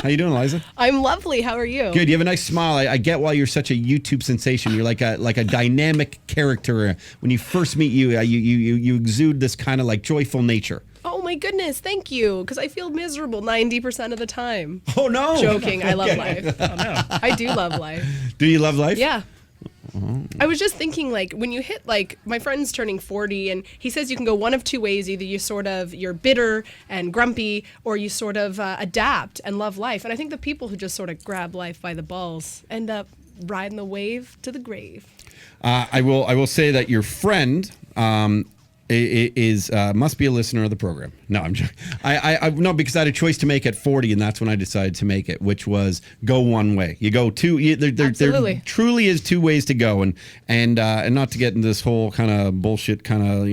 How you doing, Liza? I'm lovely. How are you? Good. You have a nice smile. I get why you're such a YouTube sensation. You're like a dynamic character. When you first meet you, you exude this kind of like joyful nature. Oh my goodness, thank you. Because I feel miserable 90% of the time. Oh no! Joking. I love life. Oh no. I do love life. Do you love life? Yeah. I was just thinking, like, when you hit, like, my friend's turning 40, and he says you can go one of two ways. Either you're bitter and grumpy, or you sort of adapt and love life. And I think the people who just sort of grab life by the balls end up riding the wave to the grave. I will say that your friend is must be a listener of the program. No, I'm joking. No, because I had a choice to make at 40, and that's when I decided to make it, which was go one way. You go two. There truly is two ways to go, and not to get into this whole kind of bullshit kind of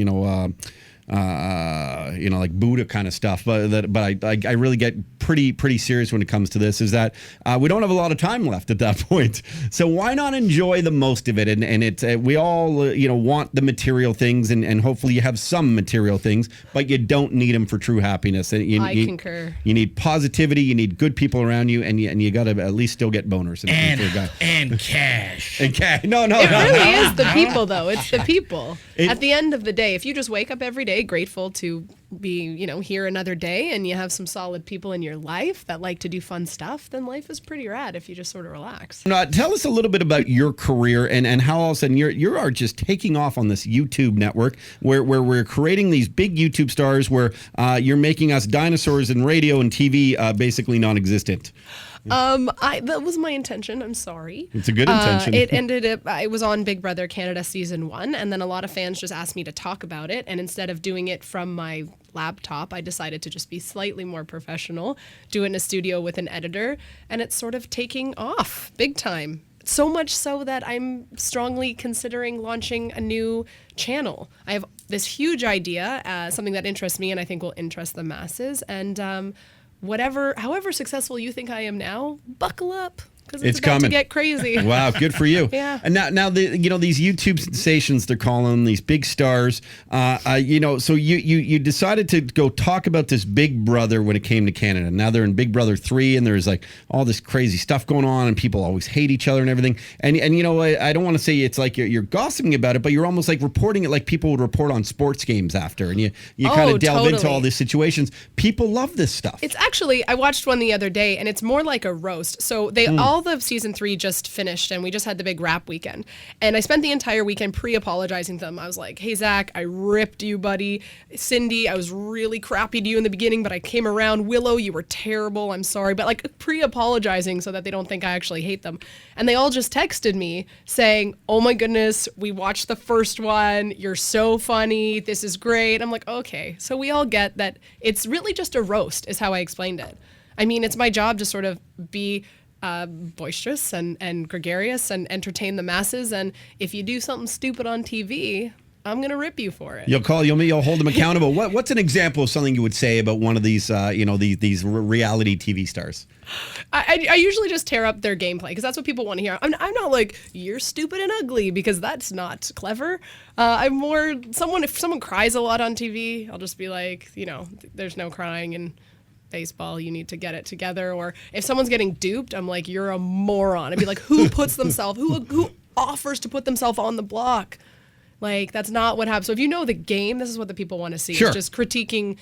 like Buddha kind of stuff, but I really get pretty serious when it comes to this. Is that we don't have a lot of time left at that point, so why not enjoy the most of it? And it's we all want the material things, and hopefully you have some material things, but you don't need them for true happiness. And I concur. You need positivity. You need good people around you, and you got to at least still get boners and cash. And cash. No. It really is the people, though. It's the people. At the end of the day, if you just wake up every day grateful to be, here another day, and you have some solid people in your life that like to do fun stuff, then life is pretty rad if you just sort of relax. Now, tell us a little bit about your career and how all of a sudden you are just taking off on this YouTube network where we're creating these big YouTube stars where you're making us dinosaurs in radio and TV basically non-existent. That was my intention. I'm sorry. It's a good intention. It ended up, I was on Big Brother Canada season 1, and then a lot of fans just asked me to talk about it. And instead of doing it from my laptop, I decided to just be slightly more professional, do it in a studio with an editor, and it's sort of taking off big time. So much so that I'm strongly considering launching a new channel. I have this huge idea, something that interests me and I think will interest the masses. And, however successful you think I am now, buckle up. Because it's about coming to get crazy. Wow, good for you. Yeah. And now these YouTube sensations, they're calling them, these big stars. So you decided to go talk about this Big Brother when it came to Canada. Now they're in Big Brother 3, and there's like all this crazy stuff going on, and people always hate each other and everything. And I don't want to say it's like you're gossiping about it, but you're almost like reporting it like people would report on sports games after, and you kind of delve into all these situations. People love this stuff. It's actually, I watched one the other day, and it's more like a roast. So all the season 3 just finished, and we just had the big rap weekend. And I spent the entire weekend pre-apologizing to them. I was like, hey, Zach, I ripped you, buddy. Cindy, I was really crappy to you in the beginning, but I came around. Willow, you were terrible. I'm sorry. But like pre-apologizing so that they don't think I actually hate them. And they all just texted me saying, oh my goodness, we watched the first one. You're so funny. This is great. I'm like, okay. So we all get that it's really just a roast is how I explained it. I mean, it's my job to sort of be boisterous and gregarious and entertain the masses. And if you do something stupid on TV, I'm going to rip you for it. You'll hold them accountable. What's an example of something you would say about one of these, these reality TV stars? I usually just tear up their gameplay because that's what people want to hear. I'm not like, you're stupid and ugly, because that's not clever. I'm more if someone cries a lot on TV, I'll just be like, there's no crying and baseball, you need to get it together. Or if someone's getting duped, I'm like, you're a moron. I'd be like, who offers to put themselves on the block? Like, that's not what happens. So if you know the game, this is what the people want to see. Sure. It's just critiquing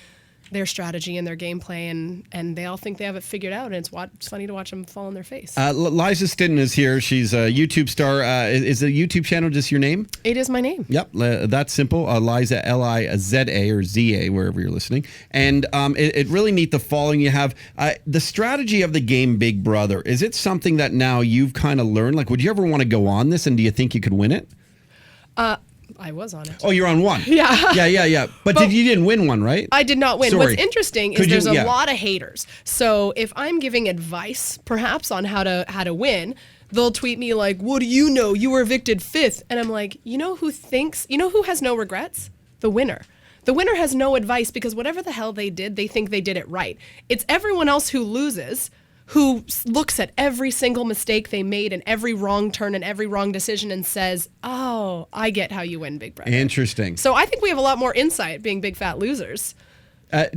their strategy and their gameplay, and they all think they have it figured out, and it's funny to watch them fall on their face. Liza Stinton is here. She's a YouTube star. Is the YouTube channel just your name? It is my name. Yep, that's simple. Liza, Liza, or Z-A, wherever you're listening. And it really neat the following you have. The strategy of the game Big Brother, is it something that now you've kind of learned? Like, would you ever want to go on this, and do you think you could win it? I was on it. Oh, you're on one. Yeah. Yeah. But you didn't win one, right? I did not win. Sorry. What's interesting is there's a lot of haters. So if I'm giving advice, perhaps on how to win, they'll tweet me like, what do you know? You were evicted 5th. And I'm like, who has no regrets? The winner. The winner has no advice because whatever the hell they did, they think they did it right. It's everyone else who loses who looks at every single mistake they made and every wrong turn and every wrong decision and says, oh, I get how you win, Big Brother. Interesting. So I think we have a lot more insight being big fat losers.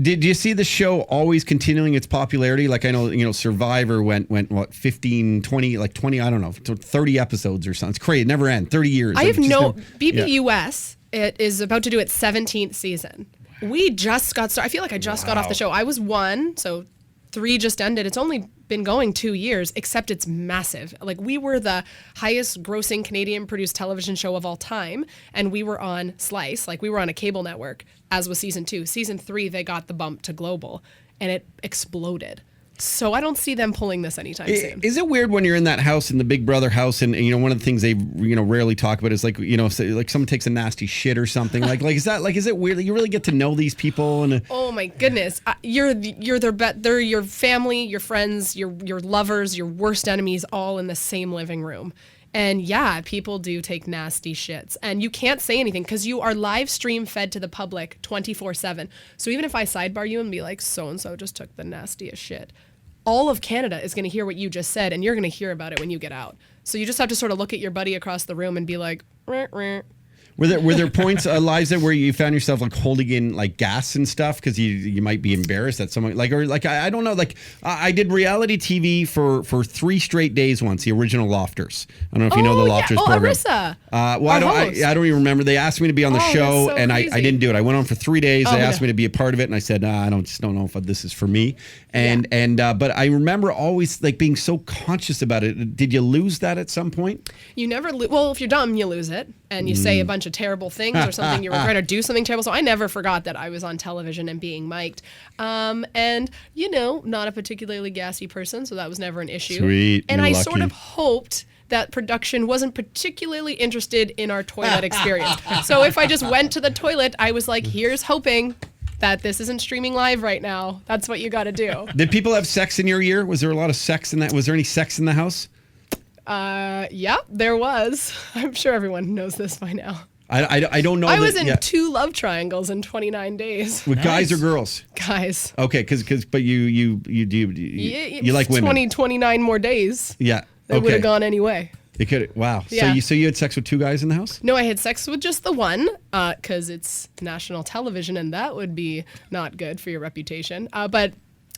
Did you see the show always continuing its popularity? Like I know, Survivor went what 15, 20, like 20, I don't know, 30 episodes or something. It's crazy. It never ends. 30 years. I have BBUS. It is about to do its 17th season. We just got started. I feel like I just got off the show. I was 1, so 3 just ended. It's only been going 2 years, except it's massive. Like we were the highest grossing Canadian produced television show of all time. And we were on Slice, like we were on a cable network, as was season 2. Season 3, they got the bump to global and it exploded. So I don't see them pulling this anytime soon. Is it weird when you're in that house, in the Big Brother house, and one of the things they rarely talk about is like say, like someone takes a nasty shit or something like is it weird that you really get to know these people and oh my goodness, you're they're your family, your friends, your lovers, your worst enemies, all in the same living room. And yeah, people do take nasty shits. And you can't say anything because you are live stream fed to the public 24/7. So even if I sidebar you and be like, so-and-so just took the nastiest shit, all of Canada is going to hear what you just said, and you're going to hear about it when you get out. So you just have to sort of look at your buddy across the room and be like, rah, rah. Were there points, Liza, where you found yourself like holding in like gas and stuff because you might be embarrassed that someone I don't know, like I did reality TV for 3 straight days once, the original Lofters. I don't know if you know the Lofters program. Arissa. I don't even remember. They asked me to be on the show so and I didn't do it. I went on for 3 days. They asked me to be a part of it and I said, I don't know if this is for me. But I remember always like being so conscious about it. Did you lose that at some point? You never well, if you're dumb, you lose it. And you say a bunch of terrible things or something you regret or do something terrible. So I never forgot that I was on television and being mic'd. And, not a particularly gassy person, so that was never an issue. Sweet. And You're I lucky. sort of hoped that production wasn't particularly interested in our toilet experience. So if I just went to the toilet, I was like, here's hoping that this isn't streaming live right now. That's what you got to do. Did people have sex in your year? Was there a lot of sex in that? Was there any sex in the house? Yeah, there was. I'm sure everyone knows this by now. I don't know. I was in 2 love triangles in 29 days. With guys or girls? Guys. Okay, but you like women. 29 more days. Yeah. That would have gone anyway. It could. Wow. Yeah. So you had sex with 2 guys in the house? No, I had sex with just the one because it's national television and that would be not good for your reputation. But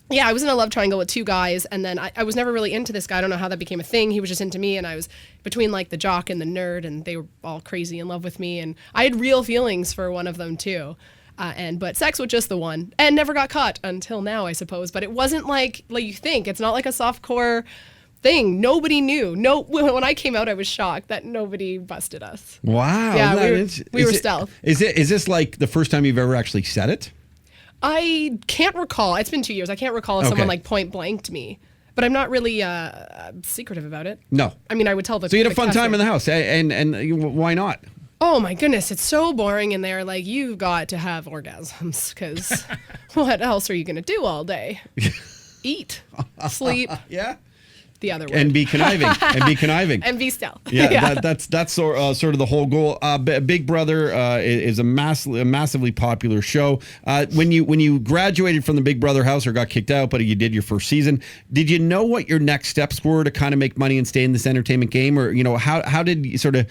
yeah, I was in a love triangle with 2 guys, and then I was never really into this guy. I don't know how that became a thing. He was just into me, and I was between like the jock and the nerd, and they were all crazy in love with me, and I had real feelings for one of them too. But sex with just the one, and never got caught until now, I suppose. But it wasn't like you think. It's not like a softcore thing. Nobody knew. No, when I came out, I was shocked that nobody busted us. Wow. Yeah, we were stealth. Is this like the first time you've ever actually said it? I can't recall. It's been 2 years. I can't recall if someone like point blanked me. But I'm not really secretive about it. No. I mean, I would tell the. So you had a fun time in the house, and why not? Oh my goodness, it's so boring in there. Like you've got to have orgasms because what else are you gonna do all day? Eat, sleep. Yeah. The other word. And be conniving. And be stealth. Yeah. That's sort of the whole goal. Big Brother is a massively popular show. When you graduated from the Big Brother house or got kicked out, but you did your first season, did you know what your next steps were to kind of make money and stay in this entertainment game? Or how did you sort of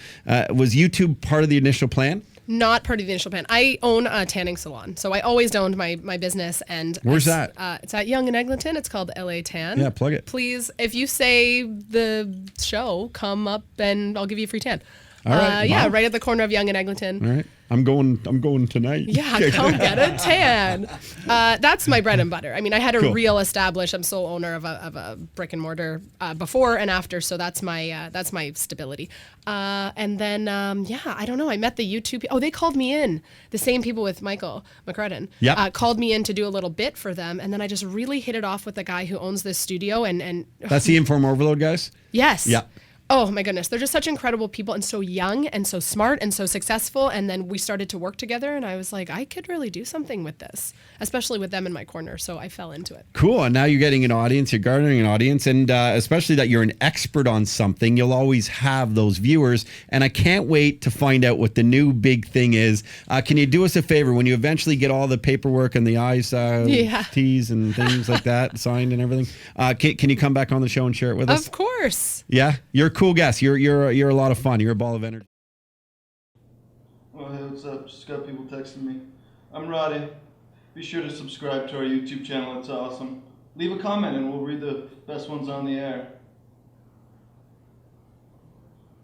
was YouTube part of the initial plan? Not part of the initial plan. I own a tanning salon, so I always owned my business. And where's that? It's at Yonge and Eglinton. It's called LA Tan. Yeah, plug it. Please, if you say the show, come up and I'll give you a free tan. All right. Yeah, right at the corner of Yonge and Eglinton. All right. I'm going tonight. Yeah, come get a tan. That's my bread and butter. I mean, I had a real established. I'm sole owner of a brick and mortar before and after, so that's my stability. And then I don't know. I met the YouTube. Oh, they called me in. The same people with Michael McCrudden. Yeah. Called me in to do a little bit for them, and then I just really hit it off with the guy who owns this studio. And that's the Inform Overload guys. Yes. Yeah. Oh my goodness, they're just such incredible people and so young and so smart and so successful. And then we started to work together and I was like, I could really do something with this, especially with them in my corner. So I fell into it. Cool. And now you're getting an audience, you're garnering an audience, and especially that you're an expert on something, you'll always have those viewers. And I can't wait to find out what the new big thing is. Can you do us a favor when you eventually get all the paperwork and the I's, T's and things like that signed and everything? Can you come back on the show and share it with us? Of course. Yeah. You're a cool guest. You're a lot of fun. You're a ball of energy. Oh, hey, what's up? Just got people texting me. I'm Roddy. Be sure to subscribe to our YouTube channel. It's awesome. Leave a comment and we'll read the best ones on the air.